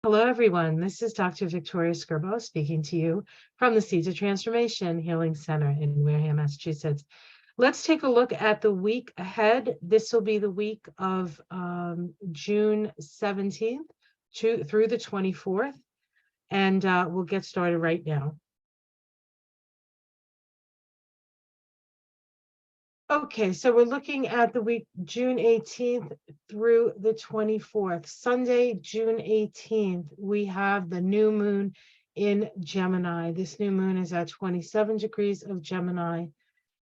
Hello, everyone. This is Dr. Victoria Skirbo speaking to you from the Seeds of Transformation Healing Center in Wareham, Massachusetts. Let's take a look at the week ahead. This will be the week of June 17th through the 24th, and we'll get started right now. Okay, so we're looking at the week June 18th through the 24th. Sunday, June 18th, we have the new moon in Gemini. This new moon is at 27 degrees of Gemini.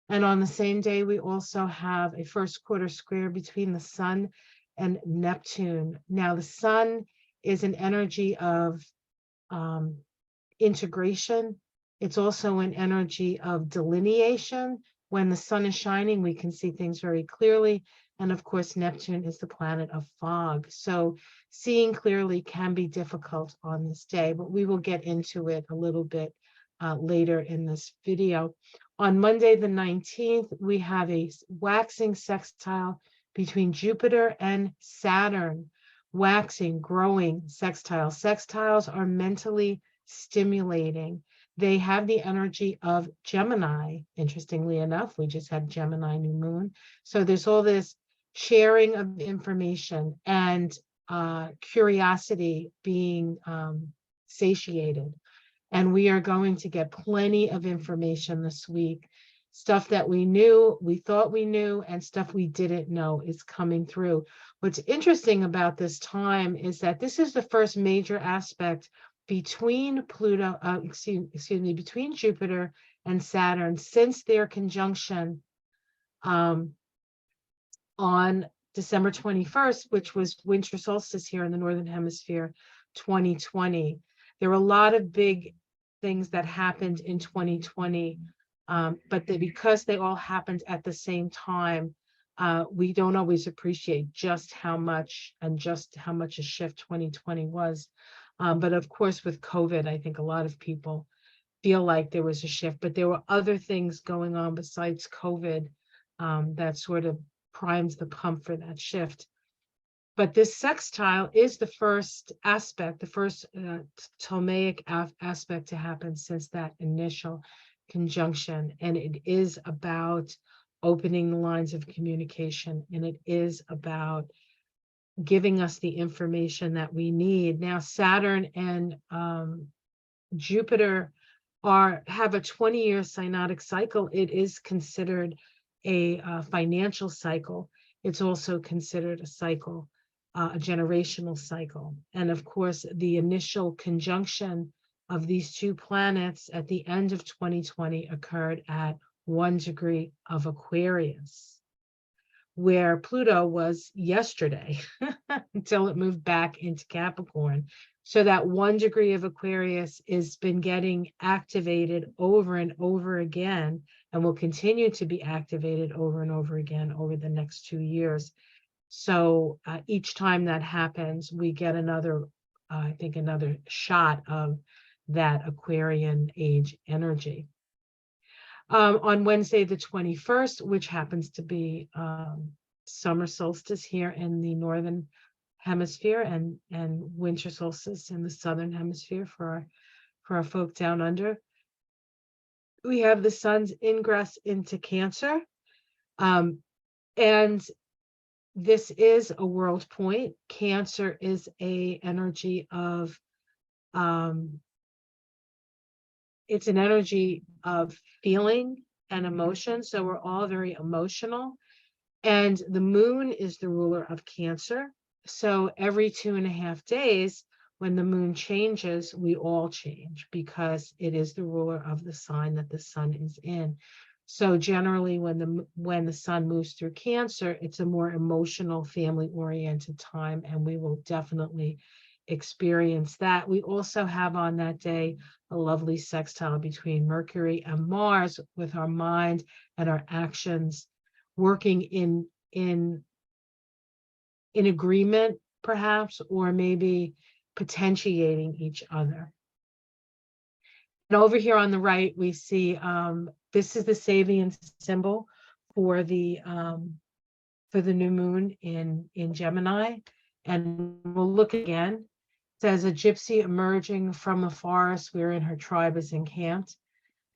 And on the same day, we also have a first quarter square between the sun and Neptune. Now, the sun is an energy of integration. It's also an energy of delineation. When the sun is shining, we can see things very clearly. And of course, Neptune is the planet of fog. So seeing clearly can be difficult on this day, but we will get into it a little bit later in this video. On Monday, the 19th, we have a waxing sextile between Jupiter and Saturn. Waxing, growing sextiles. Sextiles are mentally stimulating. They have the energy of Gemini. Interestingly enough, we just had Gemini new moon. So there's all this sharing of information and curiosity being satiated. And we are going to get plenty of information this week. Stuff that we knew, we thought we knew, and stuff we didn't know is coming through. What's interesting about this time is that this is the first major aspect between between Jupiter and Saturn since their conjunction on December 21st, which was winter solstice here in the Northern Hemisphere, 2020. There were a lot of big things that happened in 2020, but because they all happened at the same time, we don't always appreciate just how much a shift 2020 was. But of course, with COVID, I think a lot of people feel like there was a shift, but there were other things going on besides COVID that sort of primes the pump for that shift. But this sextile is the first aspect, the first Ptolemaic aspect to happen since that initial conjunction. And it is about opening the lines of communication, and it is about giving us the information that we need. Now, Saturn and Jupiter have a 20-year synodic cycle. It is considered a financial cycle. It's also considered a cycle, a generational cycle. And of course, the initial conjunction of these two planets at the end of 2020 occurred at 1 degree of Aquarius, where Pluto was yesterday until it moved back into Capricorn. So that 1 degree of Aquarius has been getting activated over and over again, and will continue to be activated over and over again over the next 2 years. So each time that happens, we get another shot of that Aquarian age energy. On Wednesday, the 21st, which happens to be summer solstice here in the Northern Hemisphere and winter solstice in the Southern Hemisphere for our folk down under, we have the sun's ingress into Cancer. And this is a world point. Cancer is a energy of it's an energy of feeling and emotion. So we're all very emotional. And the moon is the ruler of Cancer. So every 2.5 days, when the moon changes, we all change because it is the ruler of the sign that the sun is in. So generally, when the sun moves through Cancer, it's a more emotional, family-oriented time, and we will definitely experience that. We also have on that day a lovely sextile between Mercury and Mars, with our mind and our actions working in agreement, perhaps, or maybe potentiating each other. And over here on the right, we see this is the Sabian symbol for the new moon in Gemini, and we'll look again Says a gypsy emerging from a forest wherein her tribe is encamped.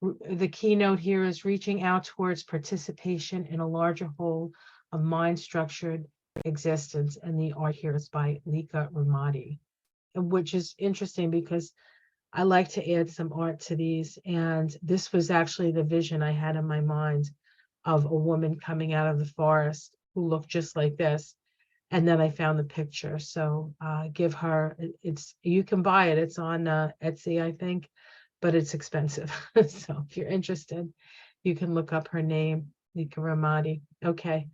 The keynote here is reaching out towards participation in a larger whole of mind-structured existence. And the art here is by Lika Ramadi, which is interesting because I like to add some art to these. And this was actually the vision I had in my mind of a woman coming out of the forest who looked just like this. And then I found the picture. So give her, you can buy it. It's on Etsy, I think, but it's expensive. So if you're interested, you can look up her name, Lika Ramadi. Okay.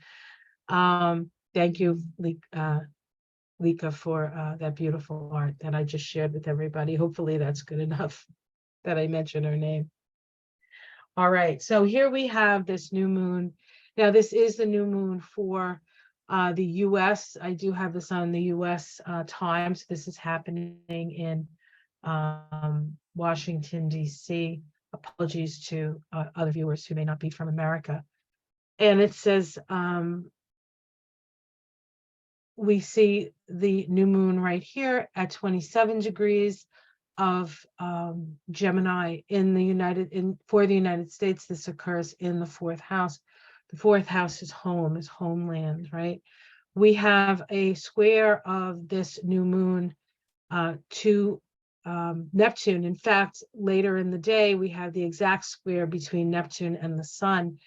Thank you, Lika, for that beautiful art that I just shared with everybody. Hopefully that's good enough that I mentioned her name. All right, so here we have this new moon. Now this is the new moon for the US. I do have this on the US time. So this is happening in Washington, DC. Apologies to other viewers who may not be from America. And it says, we see the new moon right here at 27 degrees of Gemini for the United States. This occurs in the fourth house. The fourth house is home, is homeland, right? We have a square of this new moon to Neptune. In fact, later in the day, we have the exact square between Neptune and the sun.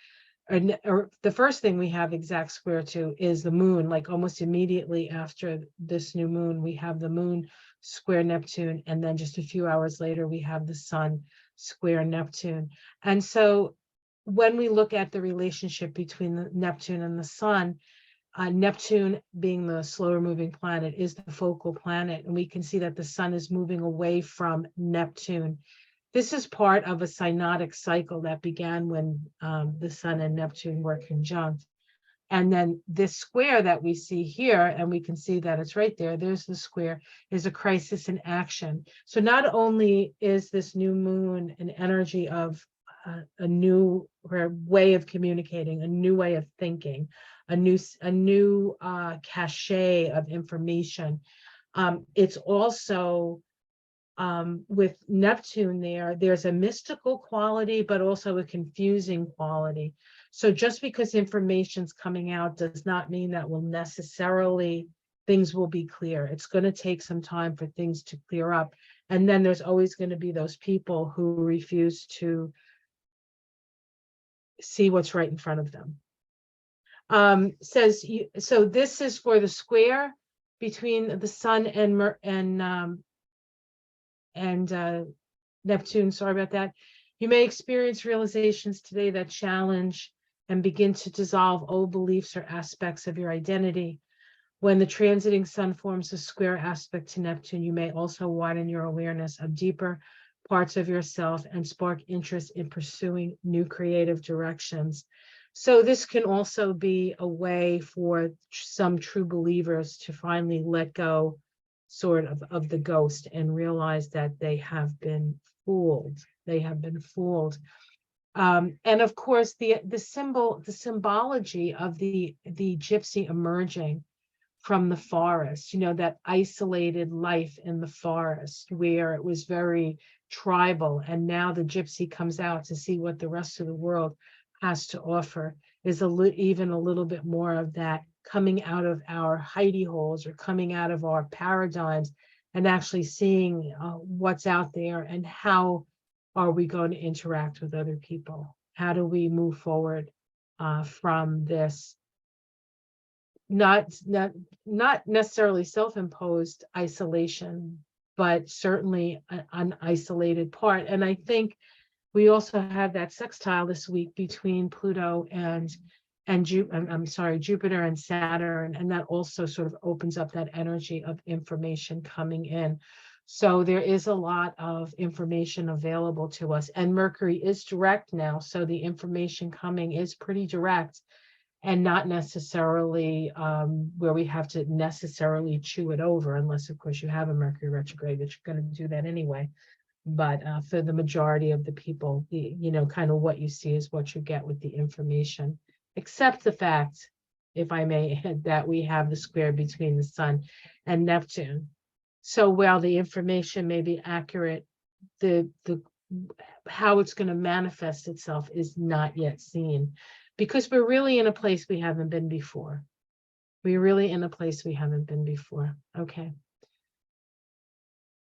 Or the first thing we have exact square to is the moon. Like almost immediately after this new moon, we have the moon square Neptune, and then just a few hours later we have the sun square Neptune. And so when we look at the relationship between the Neptune and the sun, Neptune, being the slower moving planet, is the focal planet, and we can see that the sun is moving away from Neptune. This is part of a synodic cycle that began when the sun and Neptune were conjunct. And then this square that we see here, and we can see that it's right there, there's the square, is a crisis in action. So not only is this new moon an energy of a new way of communicating, a new way of thinking, a new cachet of information. It's also with Neptune there's a mystical quality, but also a confusing quality. So just because information's coming out does not mean that things will be clear. It's going to take some time for things to clear up. And then there's always going to be those people who refuse to see what's right in front of them. So this is for the square between the sun and Neptune. Sorry about that. You may experience realizations today that challenge and begin to dissolve old beliefs or aspects of your identity. When the transiting sun forms a square aspect to Neptune, you may also widen your awareness of deeper parts of yourself and spark interest in pursuing new creative directions. So this can also be a way for some true believers to finally let go sort of the ghost and realize that they have been fooled. They have been fooled. And of course, the symbology of the gypsy emerging from the forest, that isolated life in the forest where it was very tribal, and now the gypsy comes out to see what the rest of the world has to offer, is even a little bit more of that coming out of our hidey holes or coming out of our paradigms and actually seeing what's out there and how are we going to interact with other people? How do we move forward from this not necessarily self-imposed isolation, but certainly an isolated part? And I think we also have that sextile this week between Pluto and Jupiter and Saturn, and that also sort of opens up that energy of information coming in. So there is a lot of information available to us, and Mercury is direct now, so the information coming is pretty direct and not necessarily where we have to necessarily chew it over, unless of course you have a Mercury retrograde, which you're going to do that anyway. But for the majority of the people, kind of what you see is what you get with the information, except the fact, if I may add, that we have the square between the sun and Neptune. So while the information may be accurate, the how it's going to manifest itself is not yet seen, because we're really in a place we haven't been before. We're really in a place we haven't been before. Okay.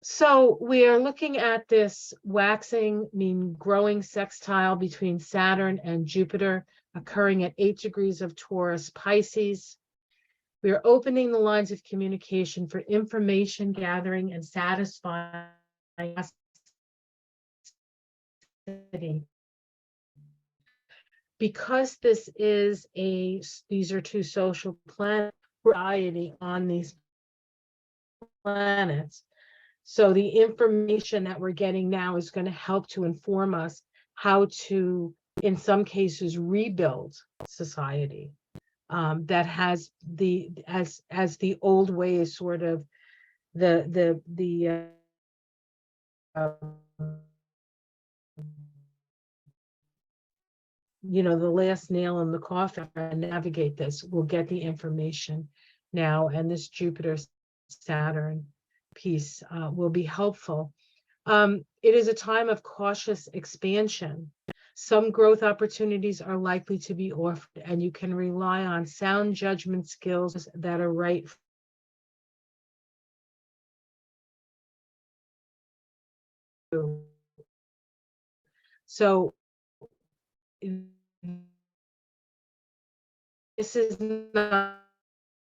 So we are looking at this waxing, growing sextile between Saturn and Jupiter, occurring at 8 degrees of Taurus Pisces. We are opening the lines of communication for information gathering and satisfying because these are two social planets, society on these planets. So the information that we're getting now is going to help to inform us how to, in some cases, rebuild society that has as the old ways, sort of the the last nail in the coffin and navigate this. We'll get the information now, and this Jupiter Saturn piece will be helpful. It is a time of cautious expansion. Some growth opportunities are likely to be offered, and you can rely on sound judgment skills that are right. So this is not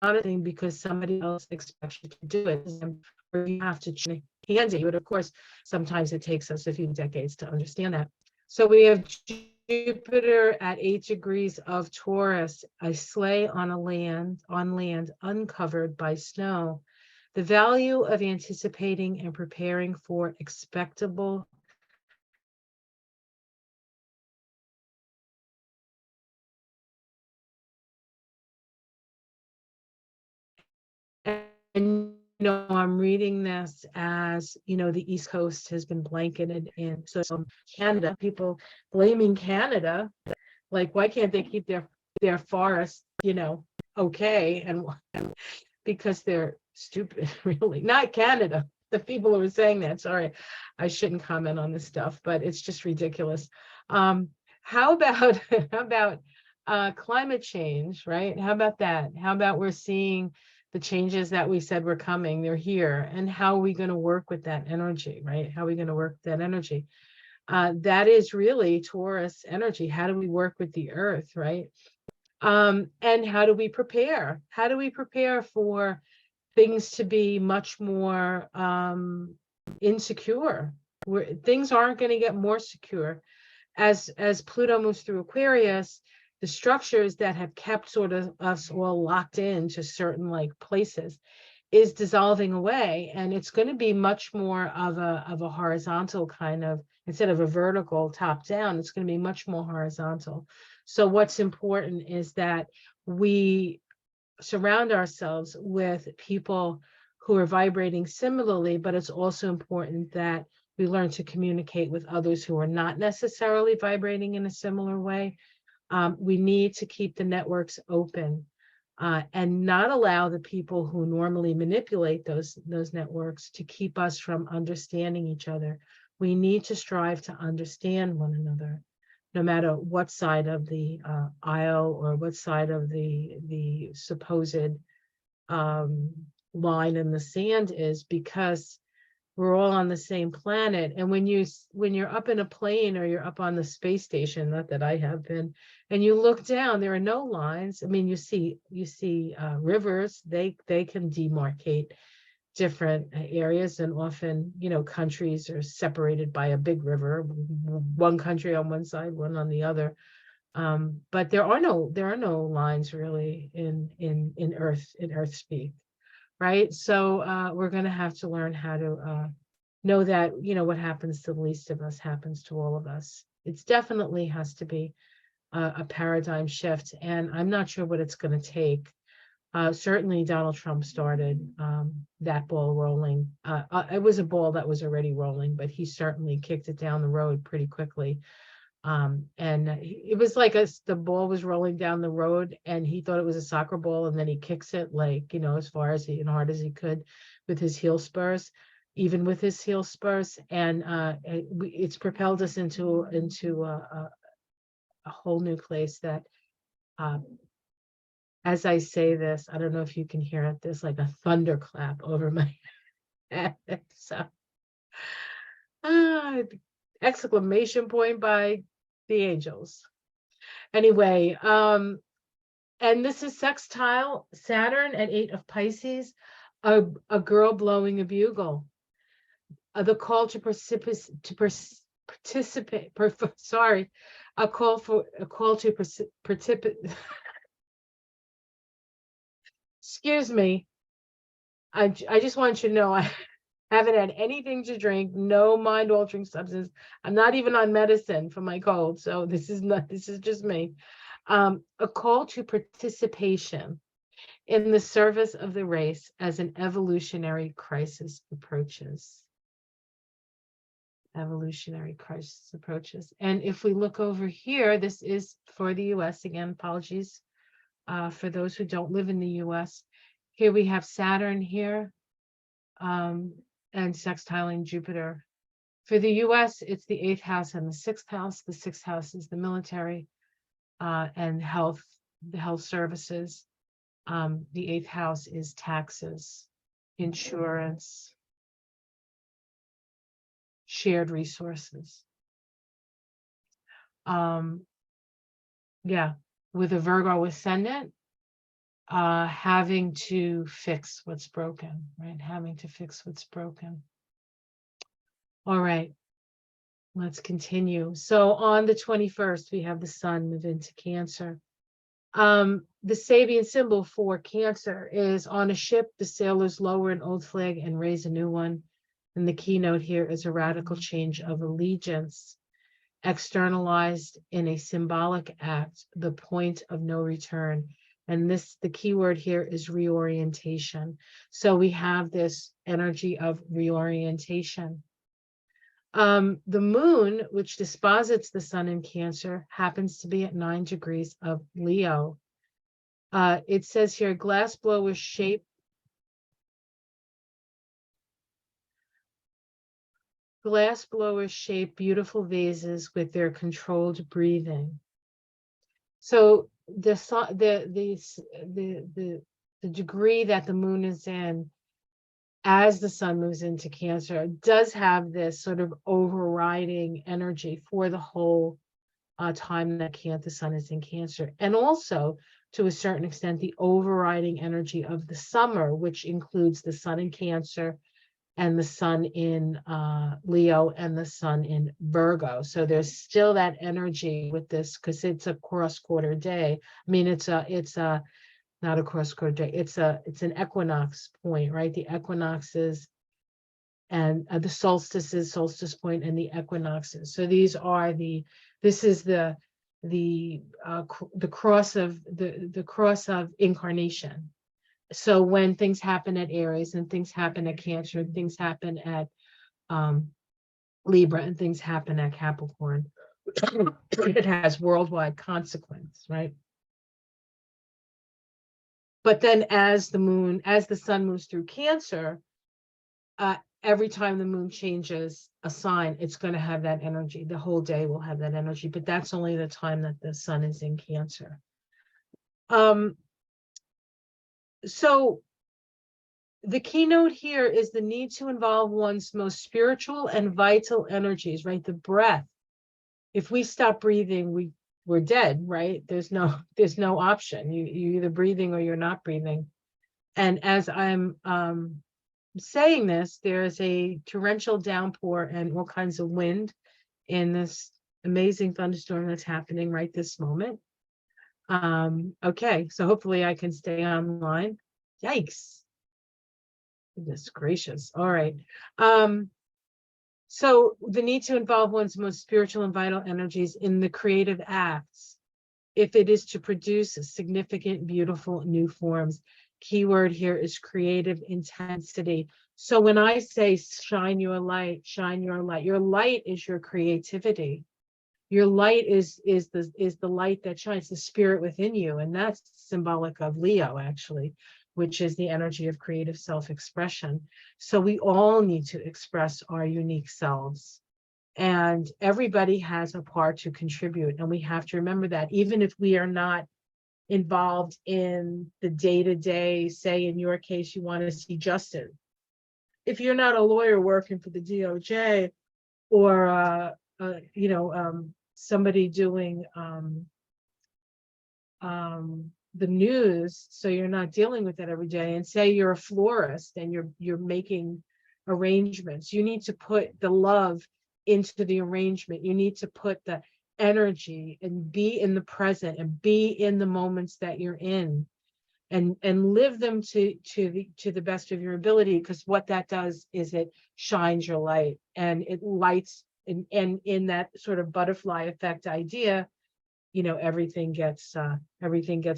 a thing because somebody else expects you to do it, or you have to hand it. But of course, sometimes it takes us a few decades to understand that. So we have Jupiter at 8 degrees of Taurus, a sleigh on land uncovered by snow. The value of anticipating and preparing for expectable and I'm reading this as, the East Coast has been blanketed in. So Canada, people blaming Canada, like, why can't they keep their forests, okay? And because they're stupid, really. Not Canada. The people who are saying that, sorry, I shouldn't comment on this stuff, but it's just ridiculous. How about climate change, right? How about that? How about we're seeing the changes that we said were coming, they're here, and how are we going to work with that energy, right? How are we going to work with that energy? That is really Taurus energy. How do we work with the earth, right? And how do we prepare? How do we prepare for things to be much more insecure? Things aren't going to get more secure. As Pluto moves through Aquarius, the structures that have kept sort of us all locked into certain places is dissolving away, and it's going to be much more of a horizontal kind of, instead of a vertical top down, it's going to be much more horizontal. So what's important is that we surround ourselves with people who are vibrating similarly, but it's also important that we learn to communicate with others who are not necessarily vibrating in a similar way. We need to keep the networks open and not allow the people who normally manipulate those networks to keep us from understanding each other. We need to strive to understand one another, no matter what side of the aisle or what side of the supposed line in the sand is, because we're all on the same planet. And when you're up in a plane or you're up on the space station, not that I have been, and you look down, there are no lines. I mean, you see rivers, they can demarcate different areas, and often, countries are separated by a big river, one country on one side, one on the other. But there are no lines really in earth speak. Right. So we're going to have to learn how to know that, what happens to the least of us happens to all of us. It definitely has to be a paradigm shift. And I'm not sure what it's going to take. Certainly Donald Trump started that ball rolling. It was a ball that was already rolling, but he certainly kicked it down the road pretty quickly. And it was like the ball was rolling down the road and he thought it was a soccer ball, and then he kicks it as far as hard as he could. with his heel spurs, even with his heel spurs, and it's propelled us into a whole new place that, as I say this, I don't know if you can hear it, there's like a thunderclap over my head. So, exclamation point by the angels. Anyway, and this is sextile Saturn at 8 of Pisces, a girl blowing a bugle. The call to participate, sorry, a call to participate. Excuse me. I just want you to know I haven't had anything to drink, no mind-altering substance. I'm not even on medicine for my cold, so this is just me. A call to participation in the service of the race as an evolutionary crisis approaches. Evolutionary crisis approaches. And if we look over here, this is for the US. Again, apologies for those who don't live in the US. Here we have Saturn here, and sextiling Jupiter. For the US, it's the 8th house and the 6th house. The 6th house is the military and health, the health services. The 8th house is taxes, insurance, shared resources. Yeah, with a Virgo ascendant, having to fix what's broken, right? Having to fix what's broken. All right, let's continue. So on the 21st, we have the sun move into Cancer. The Sabian symbol for Cancer is on a ship, the sailors lower an old flag and raise a new one. And the keynote here is a radical change of allegiance, externalized in a symbolic act, the point of no return. And the key word here is reorientation. So we have this energy of reorientation. The moon, which disposits the sun in Cancer, happens to be at 9 degrees of Leo. It says here, glass blowers shape beautiful vases with their controlled breathing. So the degree that the moon is in as the sun moves into Cancer does have this sort of overriding energy for the whole time that the sun is in Cancer, and also to a certain extent the overriding energy of the summer, which includes the sun in Cancer and the sun in Leo and the sun in Virgo. So there's still that energy with this because it's a cross-quarter day. I mean, it's not a cross-quarter day. It's an equinox point, right? The equinoxes and the solstice point and the equinoxes. So this is the cross of incarnation. So when things happen at Aries and things happen at Cancer, and things happen at Libra and things happen at Capricorn, it has worldwide consequence, right? But then as the sun moves through Cancer, every time the moon changes a sign, it's going to have that energy. The whole day will have that energy, but that's only the time that the sun is in Cancer. So the keynote here is the need to involve one's most spiritual and vital energies, right? The breath. If we stop breathing, we're dead, right? There's no option. You're either breathing or you're not breathing. And as I'm saying this, there's a torrential downpour and all kinds of wind in this amazing thunderstorm that's happening right this moment. Okay, so hopefully I can stay online. Yikes. Goodness gracious. All right. So the need to involve one's most spiritual and vital energies in the creative acts, if it is to produce significant, beautiful new forms. Keyword here is creative intensity. So when I say shine your light, your light is your creativity. Your light is the light that shines, the spirit within you, and that's symbolic of Leo, actually. which is the energy of creative self-expression. So we all need to express our unique selves. And everybody has a part to contribute. And we have to remember that even if we are not involved in the day-to-day, say in your case, you want to see justice. If you're not a lawyer working for the DOJ or, somebody doing the news, so you're not dealing with that every day, and say you're a florist and you're making arrangements, you need to put the love into the arrangement. You need to put the energy and be in the present and be in the moments that you're in, and live them to the best of your ability, because what that does is it shines your light and it lights, and in that sort of butterfly effect idea, everything gets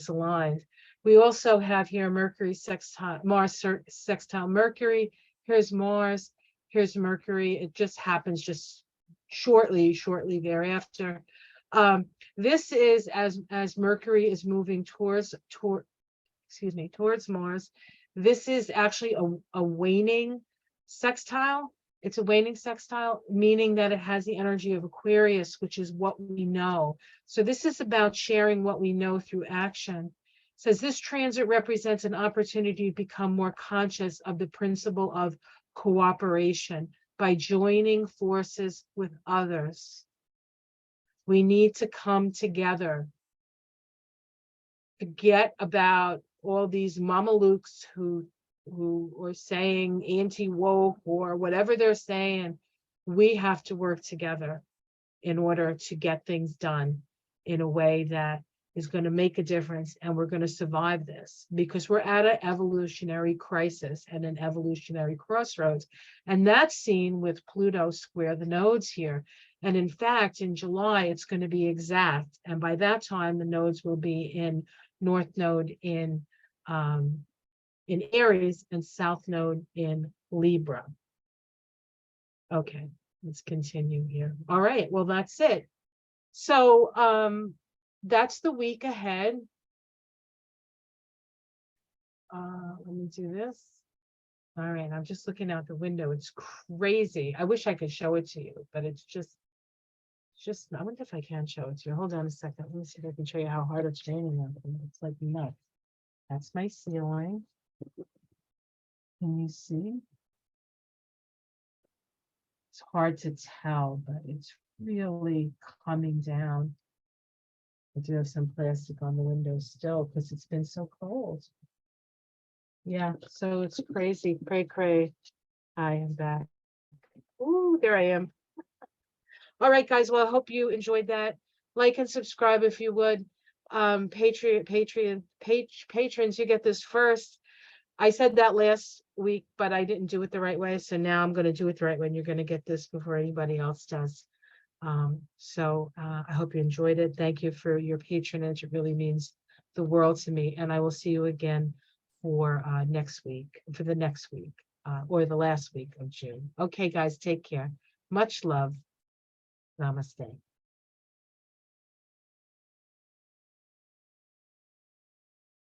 aligned. We also have here Mercury sextile Mars, sextile Mercury. Here's Mars, here's Mercury. It just happens just shortly thereafter. This is as Mercury is moving towards Mars. This is actually a waning sextile. It's a waning sextile, meaning that it has the energy of Aquarius, which is what we know. So this is about sharing what we know through action. It says this transit represents an opportunity to become more conscious of the principle of cooperation by joining forces with others. We need to come together. Forget about all these mamalukes who are saying anti-woke or whatever they're saying. We have to work together in order to get things done in a way that is going to make a difference, and we're going to survive this, because we're at an evolutionary crisis and an evolutionary crossroads. And that's seen with Pluto square the nodes here. And in fact, in July, it's going to be exact. And by that time, the nodes will be in North Node in Aries and South Node in Libra. Okay, let's continue here. All right, well, that's it. So that's the week ahead. Let me do this. All right, I'm just looking out the window. It's crazy. I wish I could show it to you, but it's just, I wonder if I can show it to you. Hold on a second. Let me see if I can show you how hard it's raining out there. It's like nuts. That's my ceiling. Can you see? It's hard to tell, but it's really coming down. I do have some plastic on the window still because it's been so cold. Yeah, so it's crazy. Cray. I am back. Ooh, there I am. All right, guys. Well, I hope you enjoyed that. Like and subscribe if you would. Patrons, you get this first. I said that last week, but I didn't do it the right way. So now I'm going to do it the right way, and you're going to get this before anybody else does. I hope you enjoyed it. Thank you for your patronage. It really means the world to me. And I will see you again for the next week, or the last week of June. Okay, guys, take care. Much love. Namaste.